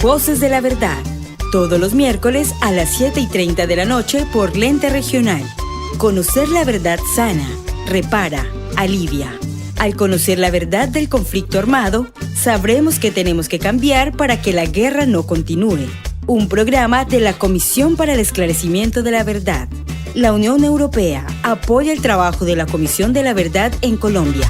Voces de la Verdad, todos los miércoles a las 7:30 de la noche por Lente Regional. Conocer la verdad sana, repara, alivia. Al conocer la verdad del conflicto armado, sabremos que tenemos que cambiar para que la guerra no continúe. Un programa de la Comisión para el Esclarecimiento de la Verdad. La Unión Europea apoya el trabajo de la Comisión de la Verdad en Colombia.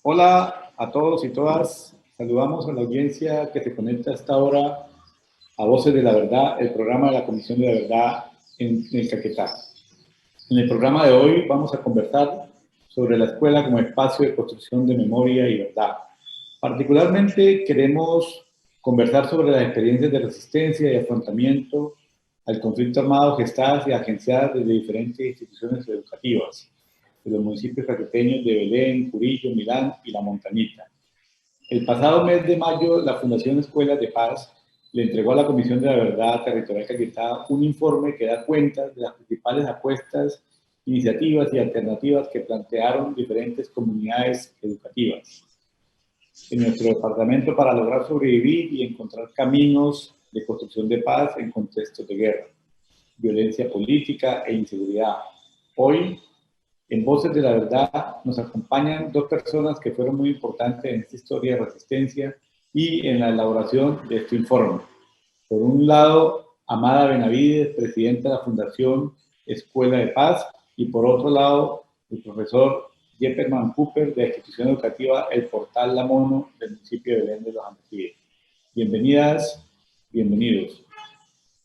Hola a todos y todas. Saludamos a la audiencia que se conecta a esta hora a Voces de la Verdad, el programa de la Comisión de la Verdad en el Caquetá. En el programa de hoy vamos a conversar sobre la escuela como espacio de construcción de memoria y verdad. Particularmente queremos conversar sobre las experiencias de resistencia y afrontamiento al conflicto armado gestadas y agenciadas desde diferentes instituciones educativas, de los municipios caqueteños de Belén, Curillo, Milán y La Montañita. El pasado mes de mayo, la Fundación Escuelas de Paz le entregó a la Comisión de la Verdad Territorial Caquetá un informe que da cuenta de las principales apuestas, iniciativas y alternativas que plantearon diferentes comunidades educativas en nuestro departamento para lograr sobrevivir y encontrar caminos de construcción de paz en contextos de guerra, violencia política e inseguridad. Hoy, en Voces de la Verdad, nos acompañan dos personas que fueron muy importantes en esta historia de resistencia y en la elaboración de este informe. Por un lado, Amada Benavides, presidenta de la Fundación Escuela de Paz, y por otro lado, el profesor Jefferman Cooper, de la institución educativa El Portal La Mono, del municipio de Belén de los Andaquíes. Bienvenidas, bienvenidos.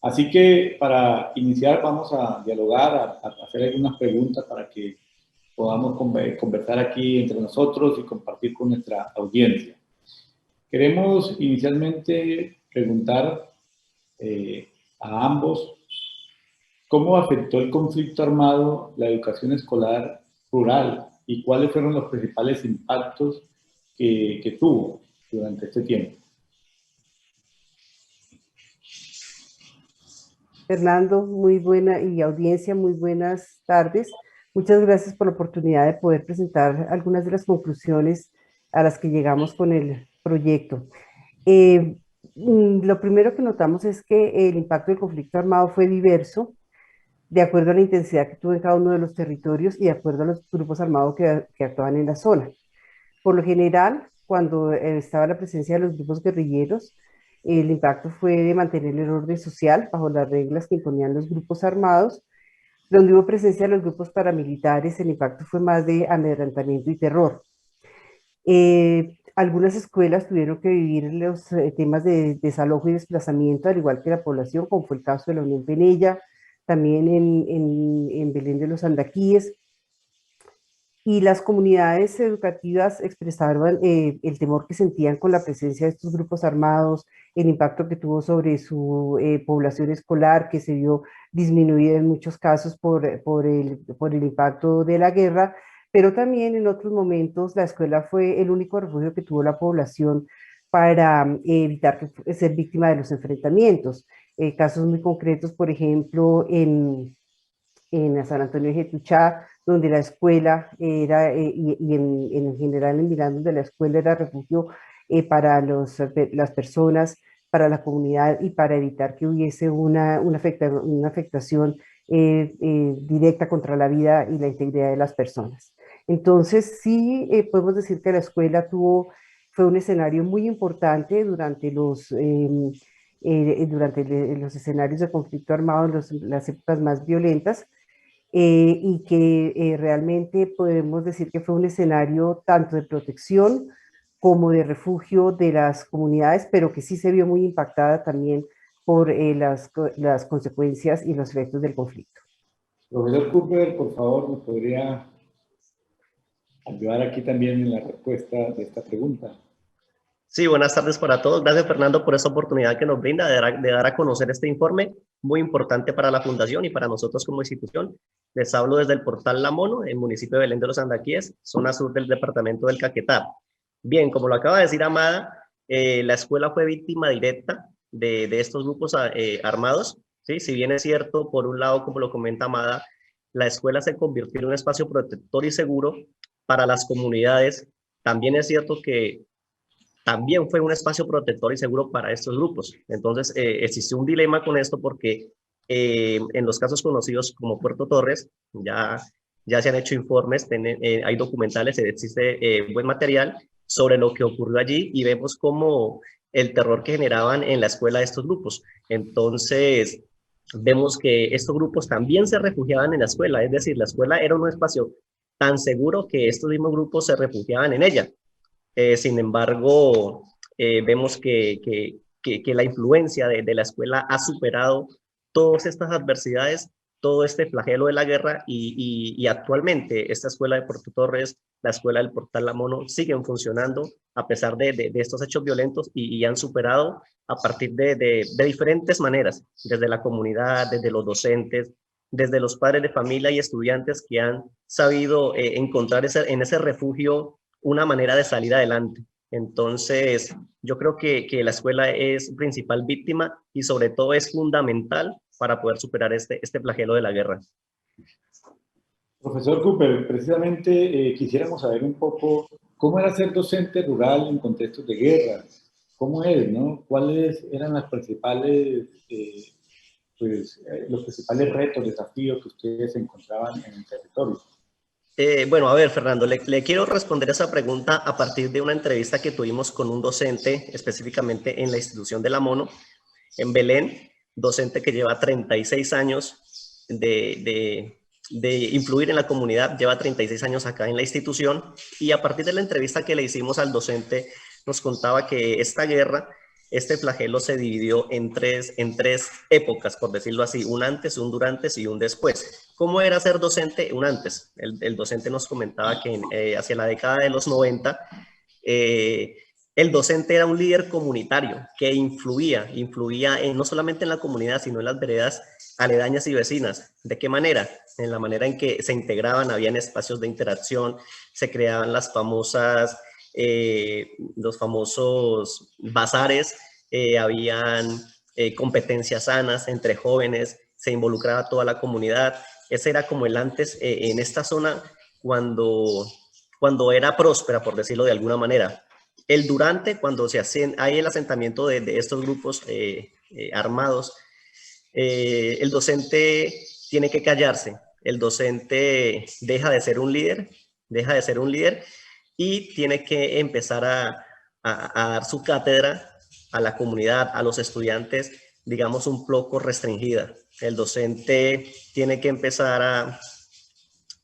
Así que para iniciar vamos a dialogar, a hacer algunas preguntas para que podamos conversar aquí entre nosotros y compartir con nuestra audiencia. Queremos inicialmente preguntar a ambos cómo afectó el conflicto armado la educación escolar rural y cuáles fueron los principales impactos que tuvo durante este tiempo. Fernando, muy buena, y audiencia, muy buenas tardes. Muchas gracias por la oportunidad de poder presentar algunas de las conclusiones a las que llegamos con el proyecto. Lo primero que notamos es que el impacto del conflicto armado fue diverso, de acuerdo a la intensidad que tuvo en cada uno de los territorios y de acuerdo a los grupos armados que actuaban en la zona. Por lo general, cuando estaba la presencia de los grupos guerrilleros, el impacto fue de mantener el orden social bajo las reglas que imponían los grupos armados. Donde hubo presencia de los grupos paramilitares, el impacto fue más de amedrentamiento y terror. Algunas escuelas tuvieron que vivir los temas de desalojo y desplazamiento, al igual que la población, como fue el caso de la Unión Penella, también en Belén de los Andaquíes. Y las comunidades educativas expresaban el temor que sentían con la presencia de estos grupos armados, el impacto que tuvo sobre su población escolar, que se vio disminuida en muchos casos por el impacto de la guerra, pero también en otros momentos la escuela fue el único refugio que tuvo la población para evitar ser víctima de los enfrentamientos. Casos muy concretos, por ejemplo, en San Antonio de Getuchá, donde la escuela era, y en general en Milán, donde la escuela era refugio para las personas, para la comunidad y para evitar que hubiese una afectación directa contra la vida y la integridad de las personas. Entonces, sí podemos decir que la escuela fue un escenario muy importante durante los escenarios de conflicto armado, en las épocas más violentas, y que realmente podemos decir que fue un escenario tanto de protección como de refugio de las comunidades, pero que sí se vio muy impactada también por las consecuencias y los efectos del conflicto. Profesor Cooper, por favor, ¿me podría ayudar aquí también en la respuesta de esta pregunta? Sí, buenas tardes para todos. Gracias, Fernando, por esta oportunidad que nos brinda de dar a conocer este informe muy importante para la Fundación y para nosotros como institución. Les hablo desde el Portal La Mono, en el municipio de Belén de los Andaquíes, zona sur del departamento del Caquetá. Bien, como lo acaba de decir Amada, la escuela fue víctima directa de estos grupos armados, ¿sí? Si bien es cierto, por un lado, como lo comenta Amada, la escuela se convirtió en un espacio protector y seguro para las comunidades. También es cierto que también fue un espacio protector y seguro para estos grupos. Entonces, existió un dilema con esto porque en los casos conocidos como Puerto Torres, ya se han hecho informes, hay documentales, existe buen material sobre lo que ocurrió allí y vemos cómo el terror que generaban en la escuela estos grupos. Entonces, vemos que estos grupos también se refugiaban en la escuela, es decir, la escuela era un espacio tan seguro que estos mismos grupos se refugiaban en ella. Sin embargo, vemos que la influencia de la escuela ha superado todas estas adversidades, todo este flagelo de la guerra y actualmente esta escuela de Puerto Torres, la escuela del Portal La Mono, siguen funcionando a pesar de estos hechos violentos y han superado a partir de diferentes maneras, desde la comunidad, desde los docentes, desde los padres de familia y estudiantes que han sabido encontrar en ese refugio una manera de salir adelante. Entonces, yo creo que la escuela es principal víctima y sobre todo es fundamental para poder superar este flagelo de la guerra. Profesor Cooper, precisamente quisiéramos saber un poco cómo era ser docente rural en contextos de guerra. ¿Cómo es, no? ¿Cuáles eran las principales, los principales retos, desafíos que ustedes encontraban en el territorio? Bueno, a ver, Fernando, le quiero responder esa pregunta a partir de una entrevista que tuvimos con un docente, específicamente en la institución de La Mono, en Belén, docente que lleva 36 años de influir en la comunidad, lleva 36 años acá en la institución, y a partir de la entrevista que le hicimos al docente, nos contaba que esta guerra, este flagelo se dividió en tres épocas, por decirlo así, un antes, un durante y un después. ¿Cómo era ser docente? Un antes. El docente nos comentaba que hacia la década de los 90, el docente era un líder comunitario que influía no solamente en la comunidad, sino en las veredas aledañas y vecinas. ¿De qué manera? En la manera en que se integraban, habían espacios de interacción, se creaban los famosos bazares, habían competencias sanas entre jóvenes, se involucraba toda la comunidad. Ese era como el antes en esta zona cuando era próspera, por decirlo de alguna manera. El durante, cuando hay el asentamiento de estos grupos armados, el docente tiene que callarse, el docente deja de ser un líder y tiene que empezar a dar su cátedra a la comunidad, a los estudiantes, digamos un poco restringida. El docente tiene que empezar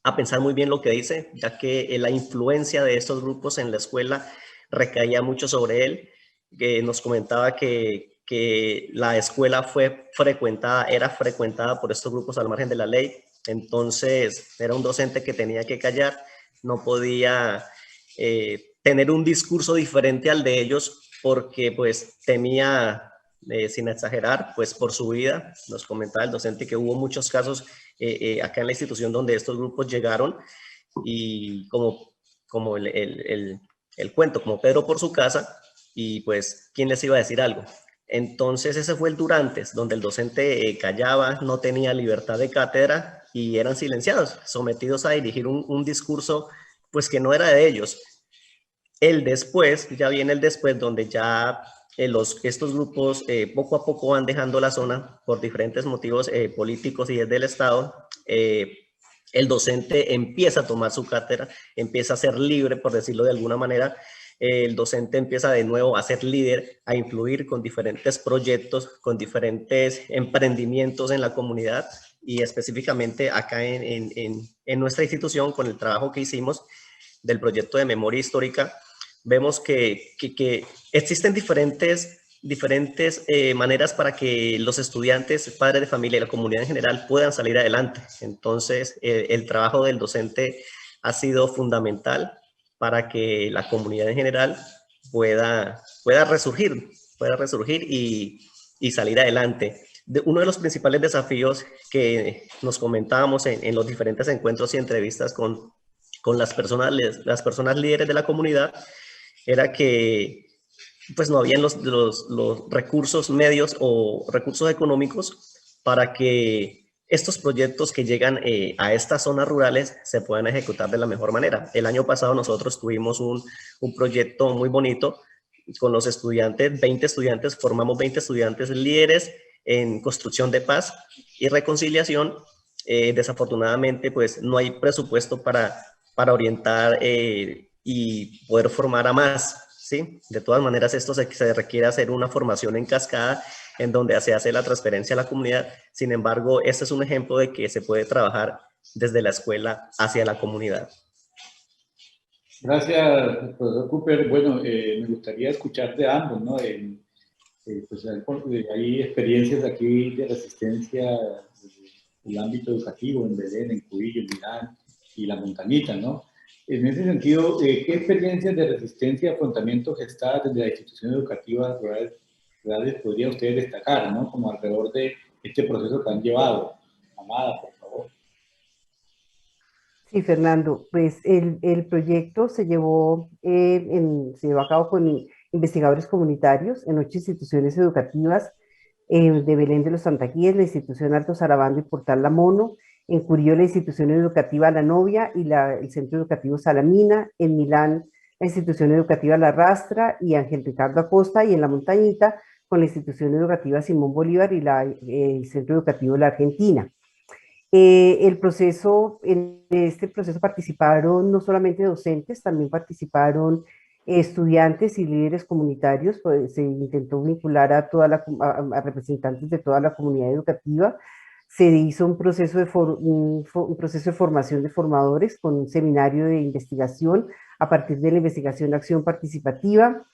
a pensar muy bien lo que dice, ya que la influencia de estos grupos en la escuela recaía mucho sobre él, que nos comentaba que la escuela era frecuentada por estos grupos al margen de la ley. Entonces era un docente que tenía que callar, no podía tener un discurso diferente al de ellos porque pues temía, sin exagerar, pues por su vida. Nos comentaba el docente que hubo muchos casos acá en la institución donde estos grupos llegaron y como el cuento, como Pedro por su casa, y pues ¿quién les iba a decir algo? Entonces ese fue el durantes, donde el docente callaba, no tenía libertad de cátedra y eran silenciados, sometidos a dirigir un discurso pues que no era de ellos. El después, ya viene el después, donde ya estos grupos poco a poco van dejando la zona por diferentes motivos políticos y desde el Estado. El docente empieza a tomar su cátedra, empieza a ser libre, por decirlo de alguna manera. El docente empieza de nuevo a ser líder, a influir con diferentes proyectos, con diferentes emprendimientos en la comunidad y específicamente acá en nuestra institución, con el trabajo que hicimos del proyecto de memoria histórica, vemos que existen diferentes maneras para que los estudiantes, padres de familia y la comunidad en general puedan salir adelante. Entonces, el trabajo del docente ha sido fundamental para que la comunidad en general pueda resurgir y salir adelante. Uno de los principales desafíos que nos comentábamos en los diferentes encuentros y entrevistas con las personas líderes de la comunidad era que pues no habían los recursos medios o recursos económicos para que estos proyectos que llegan a estas zonas rurales se puedan ejecutar de la mejor manera. El año pasado nosotros tuvimos un proyecto muy bonito con los estudiantes, 20 estudiantes, formamos 20 estudiantes líderes en construcción de paz y reconciliación. Desafortunadamente, pues no hay presupuesto para orientar y poder formar a más, ¿sí? De todas maneras, esto se requiere hacer una formación en cascada en donde se hace la transferencia a la comunidad. Sin embargo, este es un ejemplo de que se puede trabajar desde la escuela hacia la comunidad. Gracias, profesor Cooper. Bueno, me gustaría escuchar de ambos, ¿no? Pues hay experiencias aquí de resistencia en el ámbito educativo, en Belén, en Cubillo, en Milán y la Montañita, ¿no? En ese sentido, ¿qué experiencias de resistencia y afrontamiento gestadas desde la institución educativa rurales podría usted destacar, ¿no? Como alrededor de este proceso que han llevado? Amada, por favor. Sí, Fernando, pues el proyecto se llevó a cabo con investigadores comunitarios en 8 instituciones educativas de Belén de los Santaquíes, la institución Alto Sarabando y Portal La Mono, en Curillo la institución educativa La Novia y el centro educativo Salamina, en Milán la institución educativa La Rastra y Ángel Ricardo Acosta, y en La Montañita con la institución educativa Simón Bolívar y el centro educativo La Argentina. En este proceso participaron no solamente docentes, también participaron estudiantes y líderes comunitarios. Pues, se intentó vincular a representantes de toda la comunidad educativa. Se hizo un proceso de formación de formadores con un seminario de investigación a partir de la investigación de acción participativa.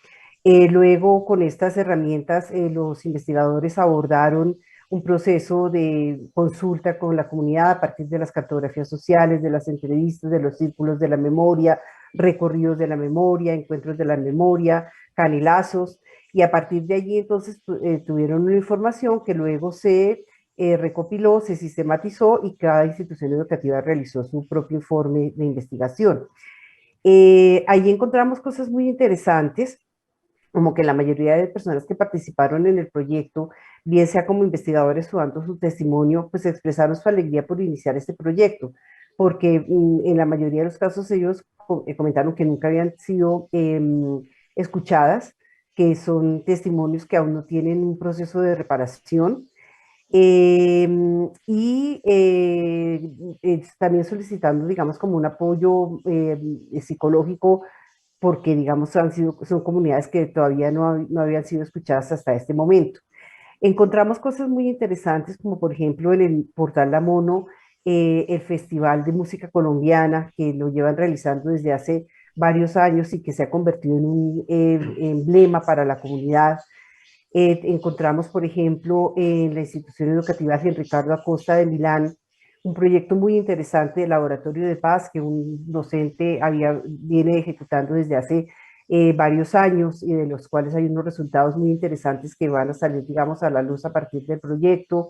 Luego, con estas herramientas, los investigadores abordaron un proceso de consulta con la comunidad a partir de las cartografías sociales, de las entrevistas, de los círculos de la memoria, recorridos de la memoria, encuentros de la memoria, canelazos, y a partir de allí entonces tuvieron una información que luego se recopiló, se sistematizó y cada institución educativa realizó su propio informe de investigación. Allí encontramos cosas muy interesantes, como que la mayoría de personas que participaron en el proyecto, bien sea como investigadores o dando su testimonio, pues expresaron su alegría por iniciar este proyecto, porque en la mayoría de los casos ellos comentaron que nunca habían sido escuchadas, que son testimonios que aún no tienen un proceso de reparación, también solicitando, digamos, como un apoyo psicológico, porque, digamos, son comunidades que todavía no habían sido escuchadas hasta este momento. Encontramos cosas muy interesantes, como por ejemplo en el Portal La Mono, el Festival de Música Colombiana, que lo llevan realizando desde hace varios años y que se ha convertido en un emblema para la comunidad. Encontramos, por ejemplo, en la institución educativa Ángel Ricardo Acosta de Milán, un proyecto muy interesante de laboratorio de paz que un docente viene ejecutando desde hace varios años, y de los cuales hay unos resultados muy interesantes que van a salir, digamos, a la luz a partir del proyecto.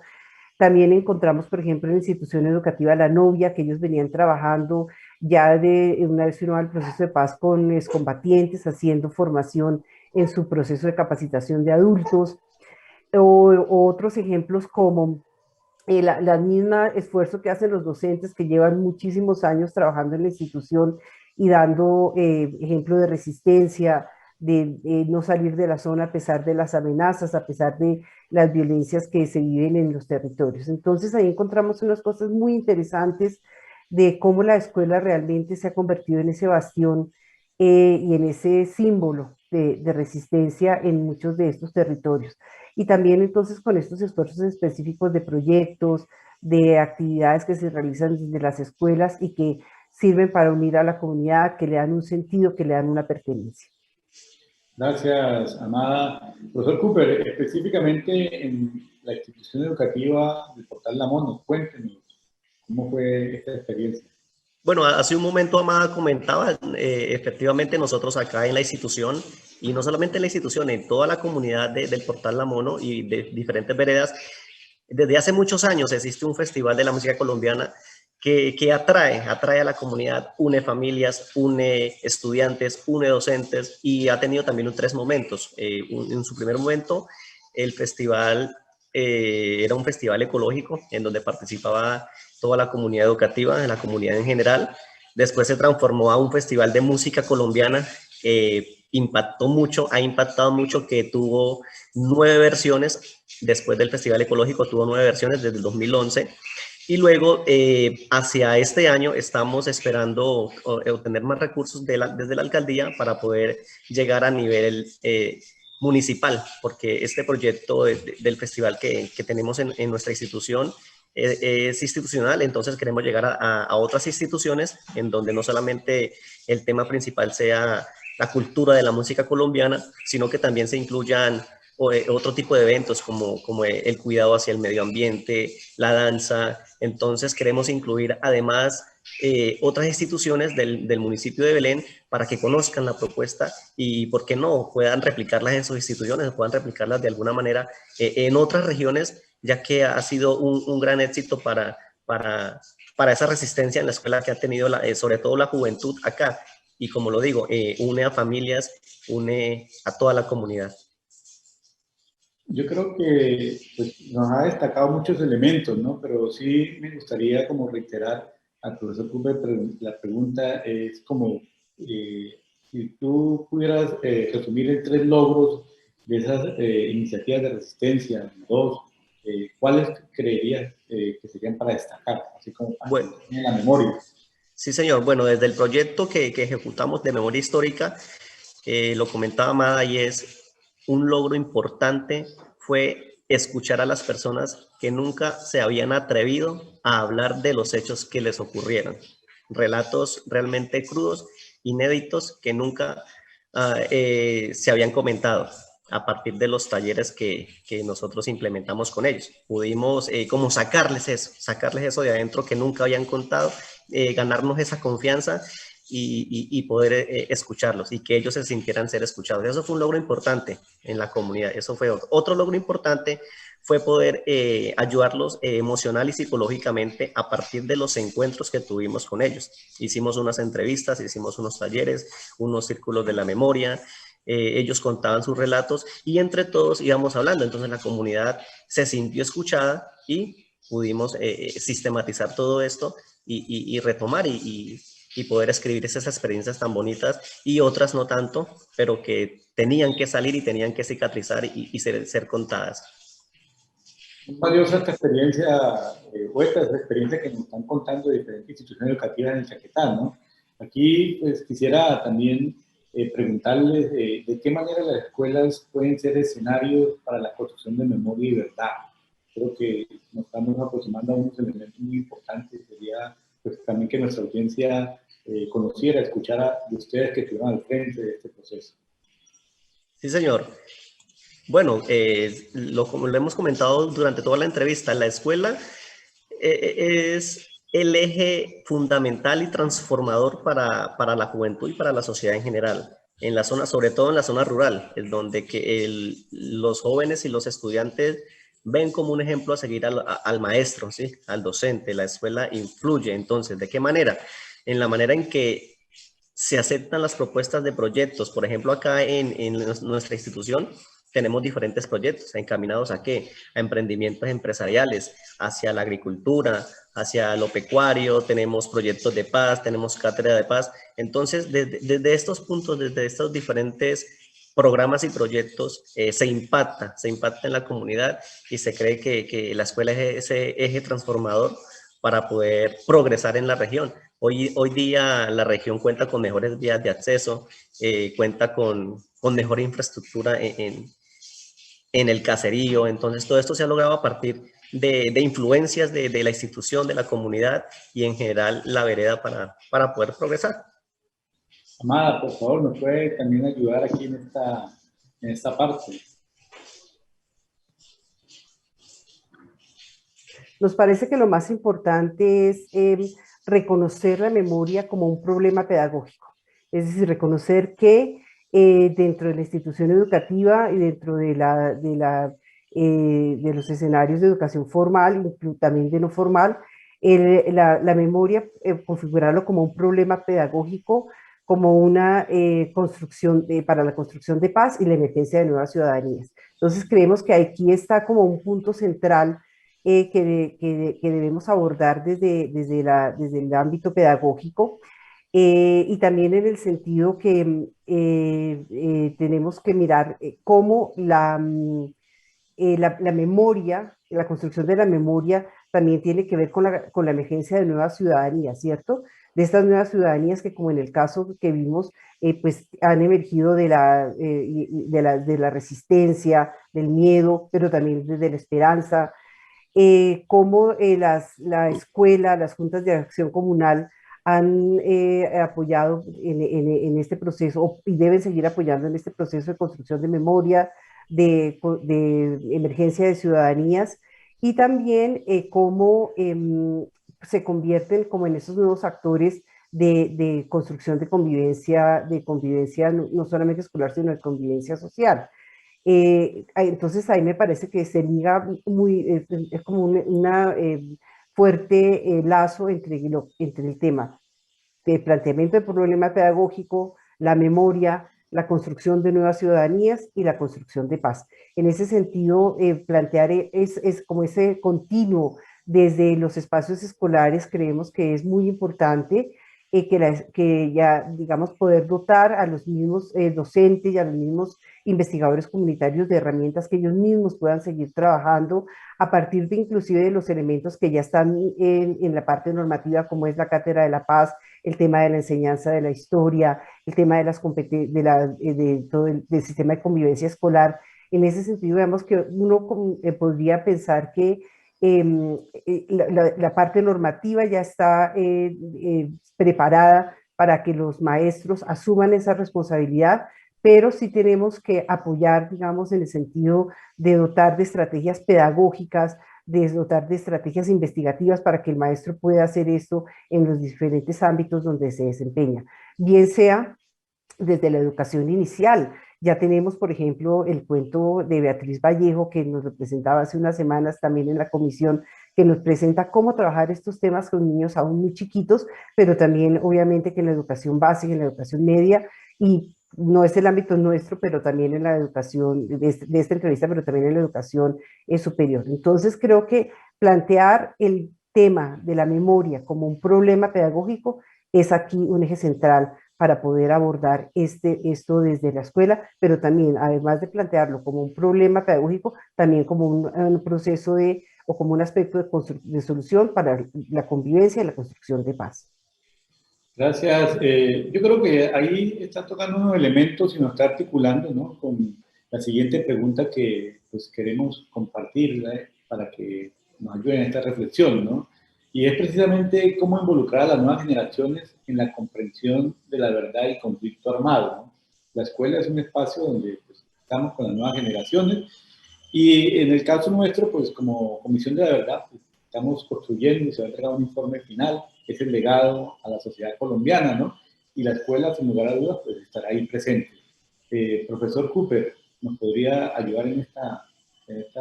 También encontramos, por ejemplo, en la institución educativa La Novia, que ellos venían trabajando ya de una vez firmado el proceso de paz con excombatientes, haciendo formación en su proceso de capacitación de adultos, o otros ejemplos como la misma esfuerzo que hacen los docentes que llevan muchísimos años trabajando en la institución y dando ejemplo de resistencia, de no salir de la zona a pesar de las amenazas, a pesar de las violencias que se viven en los territorios. Entonces ahí encontramos unas cosas muy interesantes de cómo la escuela realmente se ha convertido en ese bastión y en ese símbolo de resistencia en muchos de estos territorios. Y también entonces con estos esfuerzos específicos de proyectos, de actividades que se realizan desde las escuelas y que sirven para unir a la comunidad, que le dan un sentido, que le dan una pertenencia. Gracias, Amada. Profesor Cooper, específicamente en la institución educativa del Portal La Mono, cuéntenos cómo fue esta experiencia. Bueno, hace un momento Amada comentaba, efectivamente nosotros acá en la institución, y no solamente en la institución, en toda la comunidad del Portal La Mono y de diferentes veredas, desde hace muchos años existe un festival de la música colombiana que atrae a la comunidad, une familias, une estudiantes, une docentes, y ha tenido también 3 momentos. En su primer momento, el festival era un festival ecológico en donde participaba toda la comunidad educativa, la comunidad en general. Después se transformó a un festival de música colombiana. Impactó mucho, ha impactado mucho, que tuvo 9 versiones. Después del festival ecológico tuvo 9 versiones desde el 2011. Y luego, hacia este año, estamos esperando obtener más recursos desde la alcaldía para poder llegar a nivel municipal, porque este proyecto del festival que tenemos en nuestra institución es institucional. Entonces queremos llegar a otras instituciones en donde no solamente el tema principal sea la cultura de la música colombiana, sino que también se incluyan otro tipo de eventos como el cuidado hacia el medio ambiente, la danza. Entonces queremos incluir además otras instituciones del municipio de Belén para que conozcan la propuesta y, ¿por qué no?, puedan replicarlas en sus instituciones, puedan replicarlas de alguna manera en otras regiones, ya que ha sido un gran éxito para esa resistencia en la escuela que ha tenido sobre todo la juventud acá. Y como lo digo, une a familias, une a toda la comunidad. Yo creo que pues, nos ha destacado muchos elementos, ¿no? Pero sí me gustaría como reiterar al profesor Cooper, la pregunta es como, si tú pudieras resumir en 3 logros de esas iniciativas de resistencia, 2, ¿cuáles creerías que serían para destacar, así como para en la memoria? Sí, señor. Bueno, desde el proyecto que ejecutamos de memoria histórica, lo comentaba Amada, y es un logro importante fue escuchar a las personas que nunca se habían atrevido a hablar de los hechos que les ocurrieron. Relatos realmente crudos, inéditos, que nunca se habían comentado. A partir de los talleres que nosotros implementamos con ellos, pudimos como sacarles eso de adentro que nunca habían contado, ganarnos esa confianza y poder escucharlos y que ellos se sintieran ser escuchados. Eso fue un logro importante en la comunidad. Eso fue otro logro importante, fue poder ayudarlos emocional y psicológicamente a partir de los encuentros que tuvimos con ellos. Hicimos unas entrevistas, hicimos unos talleres, unos círculos de la memoria. Ellos contaban sus relatos y entre todos íbamos hablando. Entonces la comunidad se sintió escuchada y pudimos sistematizar todo esto y retomar y poder escribir esas experiencias tan bonitas y otras no tanto, pero que tenían que salir y tenían que cicatrizar y ser contadas. Es valiosa esta experiencia, o estas experiencias que nos están contando diferentes instituciones educativas en el Caquetá, ¿no? Aquí, pues, quisiera también preguntarles de qué manera las escuelas pueden ser escenarios para la construcción de memoria y verdad. Creo que nos estamos aproximando a unos elementos muy importantes. Sería, pues, también que nuestra audiencia conociera, escuchara de ustedes que estuvieron al frente de este proceso. Sí, señor. Bueno, como lo hemos comentado durante toda la entrevista, la escuela es el eje fundamental y transformador para la juventud y para la sociedad en general. En la zona, sobre todo en la zona rural, es donde los jóvenes y los estudiantes ven como un ejemplo a seguir al maestro, ¿sí?, al docente. La escuela influye. Entonces, ¿de qué manera? En la manera en que se aceptan las propuestas de proyectos. Por ejemplo, acá en nuestra institución tenemos diferentes proyectos encaminados ¿a qué? A emprendimientos empresariales, hacia la agricultura, hacia lo pecuario. Tenemos proyectos de paz, tenemos cátedra de paz. Entonces, desde estos puntos, desde estos diferentes programas y proyectos, se impacta en la comunidad y se cree que la escuela es ese eje transformador para poder progresar en la región. Hoy día la región cuenta con mejores vías de acceso, cuenta con mejor infraestructura en el caserío. Entonces todo esto se ha logrado a partir de influencias de la institución, de la comunidad y en general la vereda para poder progresar. Amada, por favor, ¿nos puede también ayudar aquí en esta parte? Nos parece que lo más importante es reconocer la memoria como un problema pedagógico, es decir, reconocer que dentro de la institución educativa y dentro de los escenarios de educación formal y también de no formal, la memoria, configurarlo como un problema pedagógico, como una construcción para la construcción de paz y la emergencia de nuevas ciudadanías. Entonces creemos que aquí está como un punto central que debemos abordar desde el ámbito pedagógico, y también en el sentido que tenemos que mirar cómo la memoria, la construcción de la memoria también tiene que ver con la emergencia de nuevas ciudadanías, ¿cierto? De estas nuevas ciudadanías que, como en el caso que vimos, pues han emergido de la resistencia, del miedo, pero también desde la esperanza, cómo la escuela, las juntas de acción comunal han apoyado en este proceso y deben seguir apoyando en este proceso de construcción de memoria, de emergencia de ciudadanías, y también cómo se convierten como en esos nuevos actores de construcción de convivencia no solamente escolar, sino de convivencia social. Entonces ahí me parece que se liga es como una fuerte lazo entre el tema de planteamiento de problema pedagógico, la memoria, la construcción de nuevas ciudadanías y la construcción de paz. En ese sentido, plantear es como ese continuo desde los espacios escolares. Creemos que es muy importante que ya, digamos, poder dotar a los mismos docentes y a los mismos investigadores comunitarios de herramientas que ellos mismos puedan seguir trabajando a partir de inclusive de los elementos que ya están en la parte normativa, como es la Cátedra de la Paz, el tema de la enseñanza de la historia, el tema de las de todo del sistema de convivencia escolar. En ese sentido, veamos que uno podría pensar que la parte normativa ya está preparada para que los maestros asuman esa responsabilidad, pero sí tenemos que apoyar, digamos, en el sentido de dotar de estrategias pedagógicas, de dotar de estrategias investigativas para que el maestro pueda hacer esto en los diferentes ámbitos donde se desempeña, bien sea desde la educación inicial. Ya tenemos, por ejemplo, el cuento de Beatriz Vallejo, que nos representaba hace unas semanas también en la comisión, que nos presenta cómo trabajar estos temas con niños aún muy chiquitos, pero también obviamente que en la educación básica, en la educación media, y no es el ámbito nuestro, pero también en la educación, de esta entrevista, pero también en la educación superior. Entonces creo que plantear el tema de la memoria como un problema pedagógico es aquí un eje central para poder abordar esto desde la escuela, pero también, además de plantearlo como un problema pedagógico, también como un proceso o como un aspecto de solución para la convivencia y la construcción de paz. Gracias. Yo creo que ahí está tocando unos elementos y nos está articulando, ¿no?, con la siguiente pregunta que pues, queremos compartir, ¿verdad?, para que nos ayuden en esta reflexión, ¿no? Y es precisamente cómo involucrar a las nuevas generaciones en la comprensión de la verdad y conflicto armado, ¿no? La escuela es un espacio donde pues, estamos con las nuevas generaciones y en el caso nuestro, pues como Comisión de la Verdad, pues, estamos construyendo y se va a entregar un informe final, que es el legado a la sociedad colombiana, ¿no? Y la escuela, sin lugar a dudas, pues estará ahí presente. Profesor Cooper, ¿nos podría ayudar en esta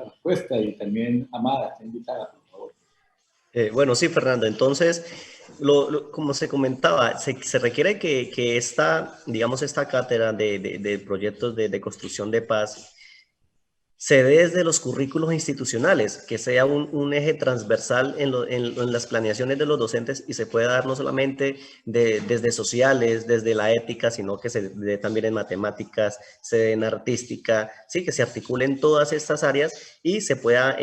respuesta? Y también Amada, está invitada, por favor. Bueno, sí, Fernando. Entonces, como se comentaba, se requiere que esta, digamos, esta cátedra de proyectos de construcción de paz se dé desde los currículos institucionales, que sea un eje transversal en las planeaciones de los docentes y se pueda dar no solamente desde sociales, desde la ética, sino que se dé también en matemáticas, se dé en artística, sí, que se articulen todas estas áreas y se pueda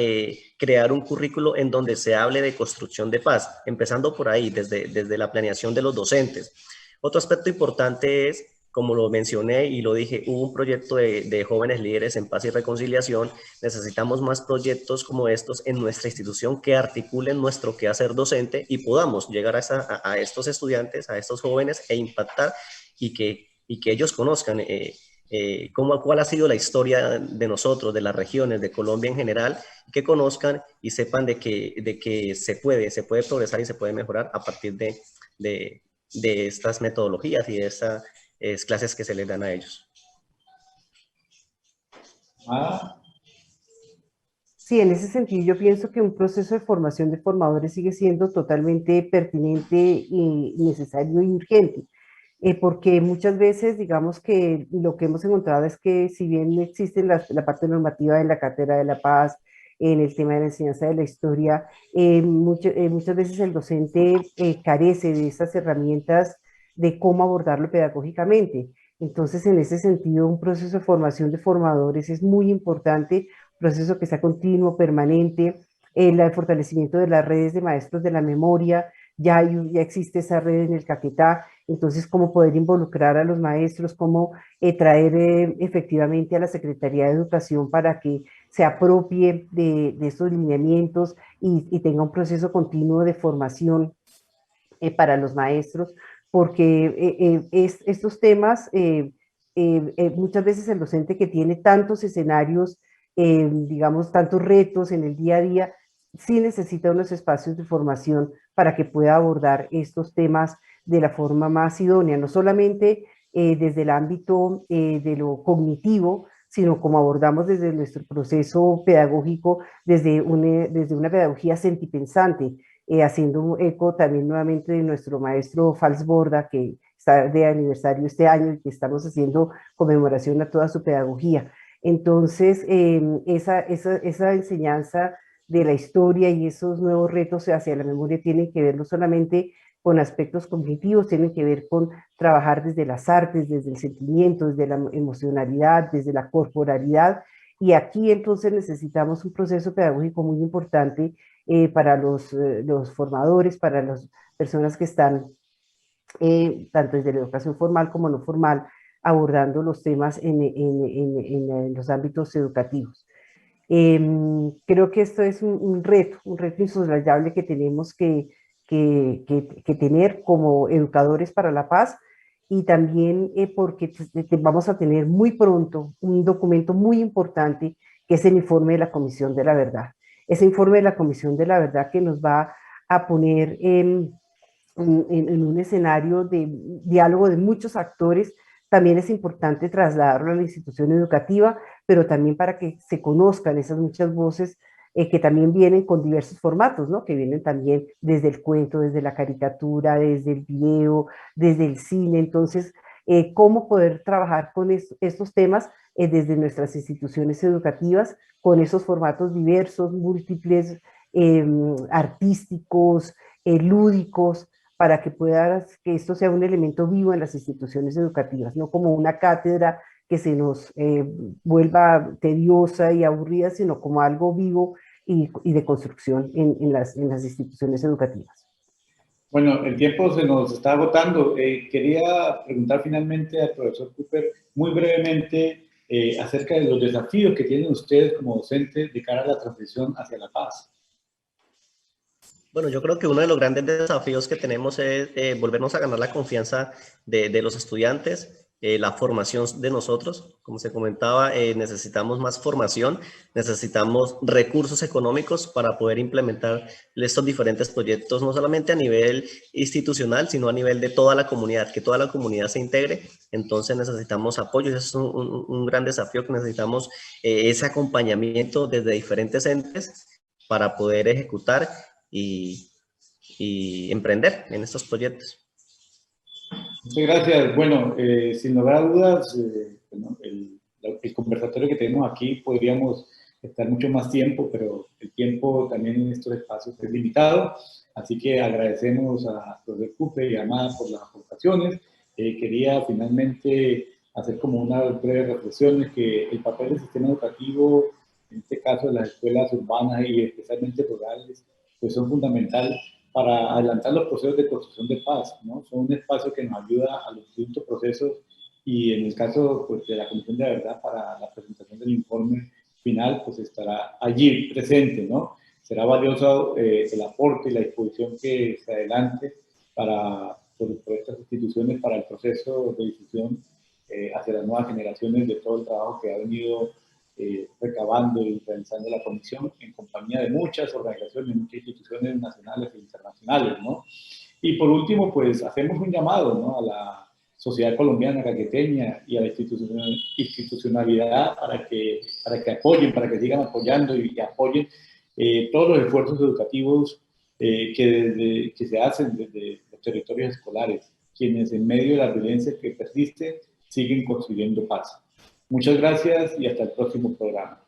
crear un currículo en donde se hable de construcción de paz, empezando por ahí, desde la planeación de los docentes. Otro aspecto importante es, como lo mencioné y lo dije, hubo un proyecto de jóvenes líderes en paz y reconciliación. Necesitamos más proyectos como estos en nuestra institución que articulen nuestro quehacer docente y podamos llegar a estos estudiantes, a estos jóvenes e impactar y que ellos conozcan cuál ha sido la historia de nosotros, de las regiones, de Colombia en general, que conozcan y sepan de que se puede progresar y se puede mejorar a partir de estas metodologías y de estas clases que se les dan a ellos. Sí, en ese sentido yo pienso que un proceso de formación de formadores sigue siendo totalmente pertinente y necesario y urgente. porque muchas veces, digamos que lo que hemos encontrado es que si bien existe la parte normativa en la Cátedra de la Paz, en el tema de la enseñanza de la historia, muchas veces el docente carece de esas herramientas de cómo abordarlo pedagógicamente. Entonces, en ese sentido, un proceso de formación de formadores es muy importante, un proceso que sea continuo, permanente, el fortalecimiento de las redes de maestros de la memoria, ya existe esa red en el Caquetá, entonces cómo poder involucrar a los maestros, cómo traer efectivamente a la Secretaría de Educación para que se apropie de estos lineamientos y tenga un proceso continuo de formación para los maestros, porque estos temas, muchas veces el docente que tiene tantos escenarios, digamos, tantos retos en el día a día, sí necesita unos espacios de formación para que pueda abordar estos temas de la forma más idónea, no solamente desde el ámbito de lo cognitivo, sino como abordamos desde nuestro proceso pedagógico, desde una pedagogía sentipensante, haciendo un eco también nuevamente de nuestro maestro Fals Borda, que está de aniversario este año y que estamos haciendo conmemoración a toda su pedagogía. Entonces, esa enseñanza de la historia y esos nuevos retos hacia la memoria tienen que ver no solamente con aspectos cognitivos, tienen que ver con trabajar desde las artes, desde el sentimiento, desde la emocionalidad, desde la corporalidad. Y aquí entonces necesitamos un proceso pedagógico muy importante para los formadores, para las personas que están tanto desde la educación formal como no formal, abordando los temas en los ámbitos educativos. Creo que esto es un reto insoslayable que tenemos que tener como educadores para la paz y también porque vamos a tener muy pronto un documento muy importante que es el informe de la Comisión de la Verdad. Ese informe de la Comisión de la Verdad que nos va a poner en un escenario de diálogo de muchos actores, también es importante trasladarlo a la institución educativa, pero también para que se conozcan esas muchas voces que también vienen con diversos formatos, ¿no? Que vienen también desde el cuento, desde la caricatura, desde el video, desde el cine. Entonces, cómo poder trabajar con estos temas desde nuestras instituciones educativas, con esos formatos diversos, múltiples, artísticos, lúdicos, para que esto sea un elemento vivo en las instituciones educativas, no como una cátedra que se nos vuelva tediosa y aburrida, sino como algo vivo y de construcción en las instituciones educativas. Bueno, el tiempo se nos está agotando. Quería preguntar finalmente al profesor Cooper muy brevemente acerca de los desafíos que tienen ustedes como docentes de cara a la transición hacia la paz. Bueno, yo creo que uno de los grandes desafíos que tenemos es volvernos a ganar la confianza de los estudiantes, la formación de nosotros. Como se comentaba, necesitamos más formación, necesitamos recursos económicos para poder implementar estos diferentes proyectos, no solamente a nivel institucional, sino a nivel de toda la comunidad, que toda la comunidad se integre. Entonces necesitamos apoyo y eso es un gran desafío que necesitamos, ese acompañamiento desde diferentes entes para poder ejecutar y emprender en estos proyectos. Muchas gracias. Bueno, sin lugar a dudas, bueno, el conversatorio que tenemos aquí podríamos estar mucho más tiempo, pero el tiempo también en estos espacios es limitado, así que agradecemos a profesor Cooper y a Amada por las aportaciones. Quería finalmente hacer como unas breves reflexiones que el papel del sistema educativo, en este caso de las escuelas urbanas y especialmente rurales, pues son fundamentales para adelantar los procesos de construcción de paz, ¿no? Son un espacio que nos ayuda a los distintos procesos y en el caso pues, de la Comisión de la Verdad para la presentación del informe final, pues estará allí presente, ¿no? Será valioso el aporte y la disposición que se adelante por estas instituciones para el proceso de difusión hacia las nuevas generaciones de todo el trabajo que ha venido recabando y realizando la comisión en compañía de muchas organizaciones, muchas instituciones nacionales e internacionales, ¿no? Y por último, pues hacemos un llamado, ¿no? A la sociedad colombiana caqueteña y a la institucionalidad para que apoyen, para que sigan apoyando y apoyen todos los esfuerzos educativos que se hacen desde los territorios escolares. quienes en medio de la violencia que persiste siguen construyendo paz. Muchas gracias y hasta el próximo programa.